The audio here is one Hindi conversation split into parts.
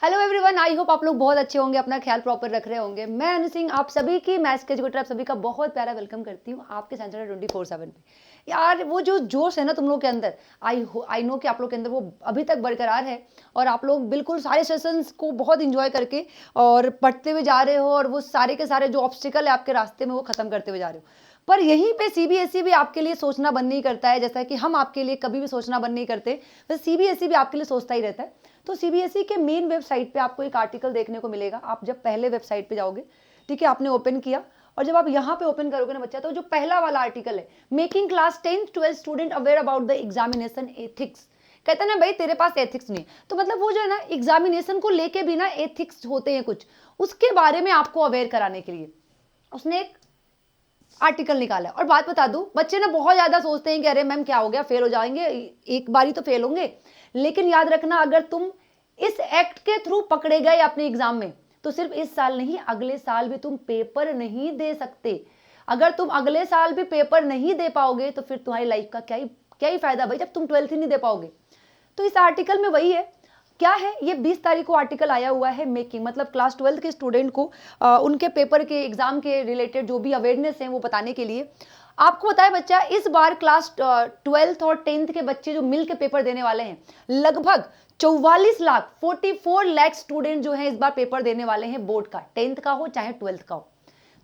हेलो एवरीवन, आई होप आप लोग बहुत अच्छे होंगे, अपना ख्याल प्रॉपर रख रहे होंगे। मैं अनु सिंह आप सभी की मैथ्स के एजुकेटर आप सभी का बहुत प्यारा वेलकम करती हूँ आपके सेंटर 24/7 पे। यार वो जो जोश है ना तुम लोग के अंदर, आई नो कि आप लोग के अंदर वो अभी तक बरकरार है और आप लोग बिल्कुल सारे सेशंस को बहुत इंजॉय करके और पढ़ते हुए जा रहे हो और वो सारे के सारे जो ऑब्स्टिकल है आपके रास्ते में वो खत्म करते हुए जा रहे हो। पर यहीं पे सीबीएसई भी आपके लिए सोचना बंद नहीं करता है, जैसा कि हम आपके लिए कभी भी सोचना बंद नहीं करते, तो सीबीएसई भी आपके लिए सोचता ही रहता है। तो सीबीएसई के मेन वेबसाइट पे आपको एक आर्टिकल देखने को मिलेगा। आप जब पहले वेबसाइट पे जाओगे, ठीक है, आपने ओपन किया और जब आप यहाँ पे ओपन करोगे ना बच्चा, तो जो पहला वाला आर्टिकल है, making class 10th 12th student aware about the examination ethics. कहते हैं ना भाई तेरे पास एथिक्स नहीं, तो मतलब वो जो है ना एग्जामिनेशन को लेके भी ना एथिक्स होते हैं कुछ, उसके बारे में आपको अवेयर कराने के लिए उसने एक आर्टिकल निकाला है। और बात बता दूं, बच्चे ना बहुत ज्यादा सोचते हैं कि अरे मैम क्या हो गया, फेल हो जाएंगे, एक बारी तो फेल होंगे। लेकिन याद रखना, अगर तुम इस एक्ट के थ्रू पकड़े गए अपने एग्जाम में, तो सिर्फ इस साल नहीं, अगले साल भी तुम पेपर नहीं दे सकते। अगर तुम अगले साल भी पेपर नहीं दे पाओगे तो फिर तुम्हारी लाइफ का क्या ही फायदा भाई, जब तुम 12th ही नहीं दे पाओगे। तो इस आर्टिकल में वही है, क्या है ये 20 तारीख को आर्टिकल आया हुआ है। मेकिंग मतलब क्लास 12th के स्टूडेंट को उनके पेपर के एग्जाम के रिलेटेड जो भी अवेयरनेस है वो बताने के लिए। आपको बताया बच्चा, इस बार क्लास 12th और 10th के बच्चे जो मिल के पेपर देने वाले हैं, लगभग 44 लाख स्टूडेंट जो है इस बार पेपर देने वाले हैं, बोर्ड का, 10th का हो चाहे 12th का हो।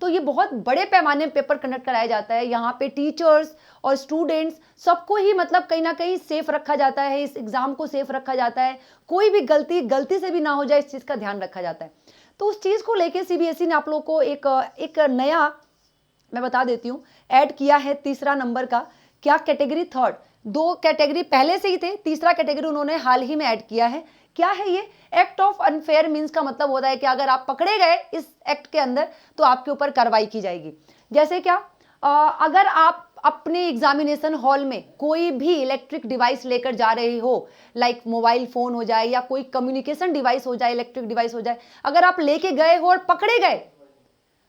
तो ये बहुत बड़े पैमाने पर पेपर कंडक्ट कराया जाता है। यहाँ पे टीचर्स और स्टूडेंट्स सबको ही मतलब कहीं ना कहीं सेफ रखा जाता है, इस एग्जाम को सेफ रखा जाता है, कोई भी गलती से भी ना हो जाए, इस चीज का ध्यान रखा जाता है। तो उस चीज को लेके सीबीएसई ने आप लोग को एक नया, मैं बता देती हूँ, ऐड किया है तीसरा नंबर का। क्या कैटेगरी थर्ड, दो कैटेगरी पहले से ही थे, तीसरा कैटेगरी उन्होंने हाल ही में ऐड किया है। क्या है ये? एक्ट ऑफ अनफेयर मीन्स का मतलब होता है कि अगर आप पकड़े गए इस एक्ट के अंदर तो आपके ऊपर कार्रवाई की जाएगी। जैसे क्या, अगर आप अपने एग्जामिनेशन हॉल में कोई भी इलेक्ट्रिक डिवाइस लेकर जा रहे हो, लाइक मोबाइल फोन हो जाए या कोई कम्युनिकेशन डिवाइस हो जाए, इलेक्ट्रिक डिवाइस हो जाए, अगर आप लेके गए हो और पकड़े गए,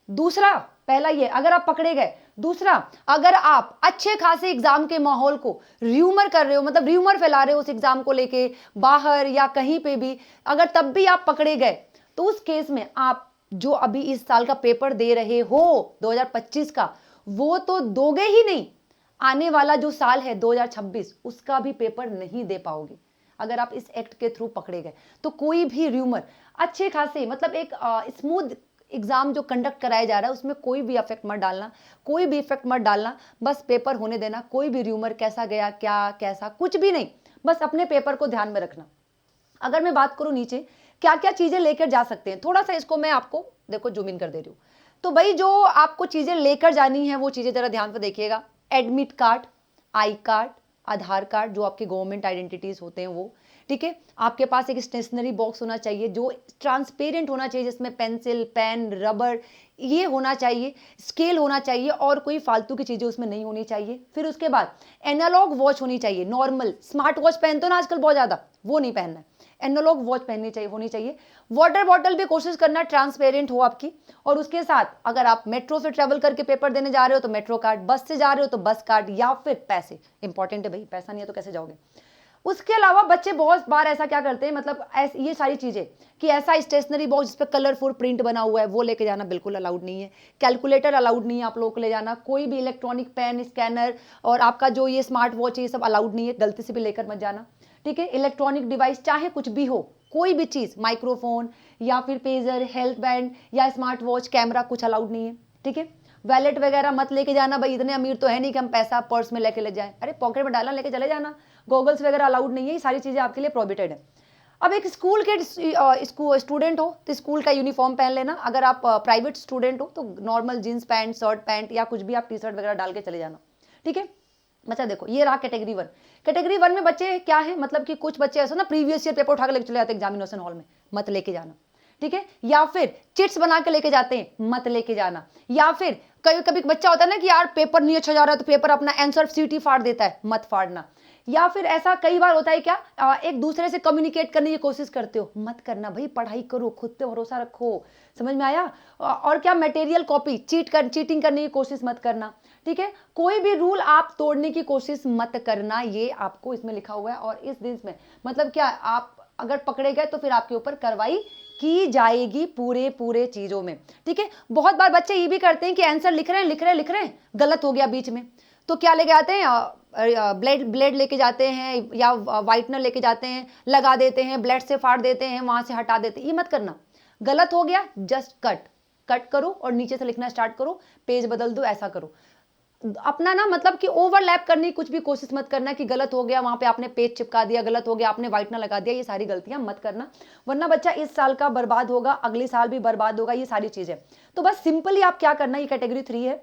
दूसरा, पहला ये अगर आप पकड़े गए, दूसरा अगर आप अच्छे खासे एग्जाम के माहौल को र्यूमर कर रहे हो, मतलब र्यूमर फैला रहे हो उस एग्जाम को लेके बाहर या कहीं पे भी, अगर तब भी आप पकड़े गए, तो उस केस में आप जो अभी इस साल का पेपर दे रहे हो 2025 का, वो तो दोगे ही नहीं, आने वाला जो साल है 2026 उसका भी पेपर नहीं दे पाओगे अगर आप इस एक्ट के थ्रू पकड़े गए। तो कोई भी र्यूमर, अच्छे खासे मतलब एक स्मूथ एग्जाम जो कंडक्ट कराया जा रहा है उसमें कोई भी इफेक्ट मत डालना, कोई भी इफेक्ट मत डालना, बस पेपर होने देना। कोई भी र्यूमर कैसा गया, क्या कैसा, कुछ भी नहीं, बस अपने पेपर को ध्यान में रखना। अगर मैं बात करूं नीचे क्या क्या चीजें लेकर जा सकते हैं, थोड़ा सा इसको मैं आपको देखो जूम इन कर दे रही हूं। तो भाई जो आपको चीजें लेकर जानी है वो चीजें जरा ध्यान से देखिएगा। Admit card, I card, Aadhaar card, जो आपके गवर्नमेंट आइडेंटिटीज होते हैं वो, ठीक है। आपके पास एक स्टेशनरी बॉक्स होना चाहिए जो ट्रांसपेरेंट होना चाहिए, जिसमें पेंसिल, पेन, रबर ये होना चाहिए, स्केल होना चाहिए और कोई फालतू की चीजें उसमें नहीं होनी चाहिए। फिर उसके बाद एनालॉग वॉच होनी चाहिए, नॉर्मल स्मार्ट वॉच पहनते हो ना आजकल बहुत ज्यादा, वो नहीं पहनना है, एनालॉग वॉच पहननी चाहिए, होनी चाहिए। वाटर बॉटल भी कोशिश करना ट्रांसपेरेंट हो आपकी। और उसके साथ अगर आप मेट्रो से ट्रेवल करके पेपर देने जा रहे हो तो मेट्रो कार्ड, बस से जा रहे हो तो बस कार्ड, या फिर पैसे, इंपॉर्टेंट है भाई, पैसा नहीं है तो कैसे जाओगे। उसके अलावा बच्चे बहुत बार ऐसा क्या करते हैं, मतलब ये सारी चीजें कि ऐसा स्टेशनरी बॉक्स जिस पे कलरफुल प्रिंट बना हुआ है वो लेके जाना बिल्कुल अलाउड नहीं है। कैलकुलेटर अलाउड नहीं है आप लोगों को ले जाना, कोई भी इलेक्ट्रॉनिक पेन, स्कैनर और आपका जो ये स्मार्ट वॉच है ये सब अलाउड नहीं है, गलती से भी लेकर मत जाना, ठीक है। इलेक्ट्रॉनिक डिवाइस चाहे कुछ भी हो, कोई भी चीज, माइक्रोफोन या फिर पेजर, हेल्थ बैंड या स्मार्ट वॉच, कैमरा, कुछ अलाउड नहीं है, ठीक है। वैलेट वगैरह मत लेके जाना भाई, इतने अमीर तो है नहीं कि हम पैसा पर्स में लेके ले जाए, अरे पॉकेट में डालना लेके चले जाना। गॉगल्स वगैरह अलाउड नहीं है, ये सारी चीजें आपके लिए प्रोहिबिटेड है। अब एक स्कूल के स्टूडेंट हो तो स्कूल का यूनिफॉर्म पहन लेना, अगर आप प्राइवेट स्टूडेंट हो तो normal jeans pant, shirt pant या कुछ भी आप टी शर्ट वगैरह डाल के चले जाना, ठीक है। बच्चा देखो ये रहा कैटेगरी 1। कैटेगरी 1 में बच्चे क्या है, मतलब कि कुछ बच्चे ऐसे ना प्रीवियस ईयर पेपर उठा के लेके चले जाते हैं एग्जामिनेशन हॉल में, मत लेके जाना, ठीक है। या फिर चिट्स बना के लेके जाते हैं, मत लेके जाना। या फिर कभी कभी बच्चा होता है ना कि यार पेपर नहीं अच्छा जा रहा है तो पेपर अपना आंसर शीट ही फाड़ देता है, मत फाड़ना। या फिर ऐसा कई बार होता है क्या, एक दूसरे से कम्युनिकेट करने की कोशिश करते हो, मत करना भाई, पढ़ाई करो, खुद पे भरोसा रखो, समझ में आया। और क्या, मटेरियल कॉपी, चीटिंग करने की कोशिश मत करना, ठीक है। कोई भी रूल आप तोड़ने की कोशिश मत करना, ये आपको इसमें लिखा हुआ है। और इस दिन में मतलब क्या, आप अगर पकड़े गए तो फिर आपके ऊपर कार्रवाई की जाएगी पूरे चीजों में, ठीक है। बहुत बार बच्चे ये भी करते हैं कि आंसर लिख रहे हैं, गलत हो गया बीच में, तो क्या लेके आते हैं, ब्लेड लेके जाते हैं या वाइटनर लेके जाते हैं, लगा देते हैं, ब्लेड से फाड़ देते हैं, वहां से हटा देते हैं। ये मत करना, गलत हो गया जस्ट कट करो और नीचे से लिखना स्टार्ट करो, पेज बदल दो, ऐसा करो। अपना ना मतलब कि ओवरलैप करने की कुछ भी कोशिश मत करना कि गलत हो गया, वहां पे आपने पेज चिपका दिया, गलत हो गया आपने व्हाइटनर लगा दिया, ये सारी गलतियां मत करना, वरना बच्चा इस साल का बर्बाद होगा, अगले साल भी बर्बाद होगा, ये सारी चीजें। तो बस सिंपली आप क्या करना, ये कैटेगरी 3 है।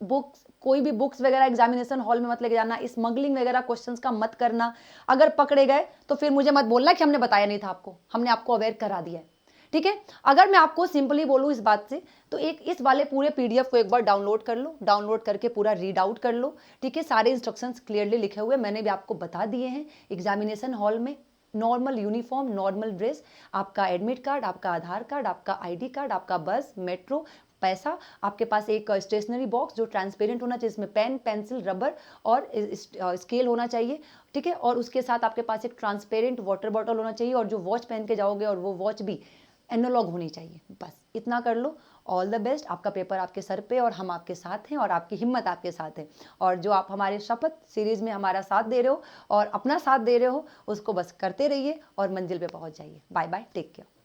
बुक्स, कोई भी बुक्स वगैरह एग्जामिनेशन हॉल में मत लेके जाना, स्मगलिंग वगैरह क्वेश्चंस का मत करना। अगर पकड़े गए तो फिर मुझे मत बोलना कि हमने बताया नहीं था आपको, हमने आपको अवेयर करा दिया है, ठीक है। अगर मैं आपको सिंपली बोलूं इस बात से, तो एक इस वाले पूरे पीडीएफ को एक बार डाउनलोड कर लो, डाउनलोड करके पूरा रीड आउट कर लो, ठीक है। सारे इंस्ट्रक्शंस क्लियरली लिखे हुए मैंने भी आपको बता दिए हैं। एग्जामिनेशन हॉल में नॉर्मल यूनिफॉर्म, नॉर्मल ड्रेस, आपका एडमिट कार्ड, आपका आधार कार्ड, आपका आईडी कार्ड, आपका बस, मेट्रो, पैसा, आपके पास एक स्टेशनरी बॉक्स जो ट्रांसपेरेंट होना चाहिए, जिसमें पेन, पेंसिल, रबर और स्केल होना चाहिए, ठीक है। और उसके साथ आपके पास एक ट्रांसपेरेंट वाटर बॉटल होना चाहिए, और जो वॉच पहन के जाओगे और वो वॉच भी एनालॉग होनी चाहिए। बस इतना कर लो। ऑल द बेस्ट, आपका पेपर आपके सर पे और हम आपके साथ हैं और आपकी हिम्मत आपके साथ है। और जो आप हमारे शपथ सीरीज में हमारा साथ दे रहे हो और अपना साथ दे रहे हो, उसको बस करते रहिए और मंजिल पे पहुंच जाइए। Bye bye, take care.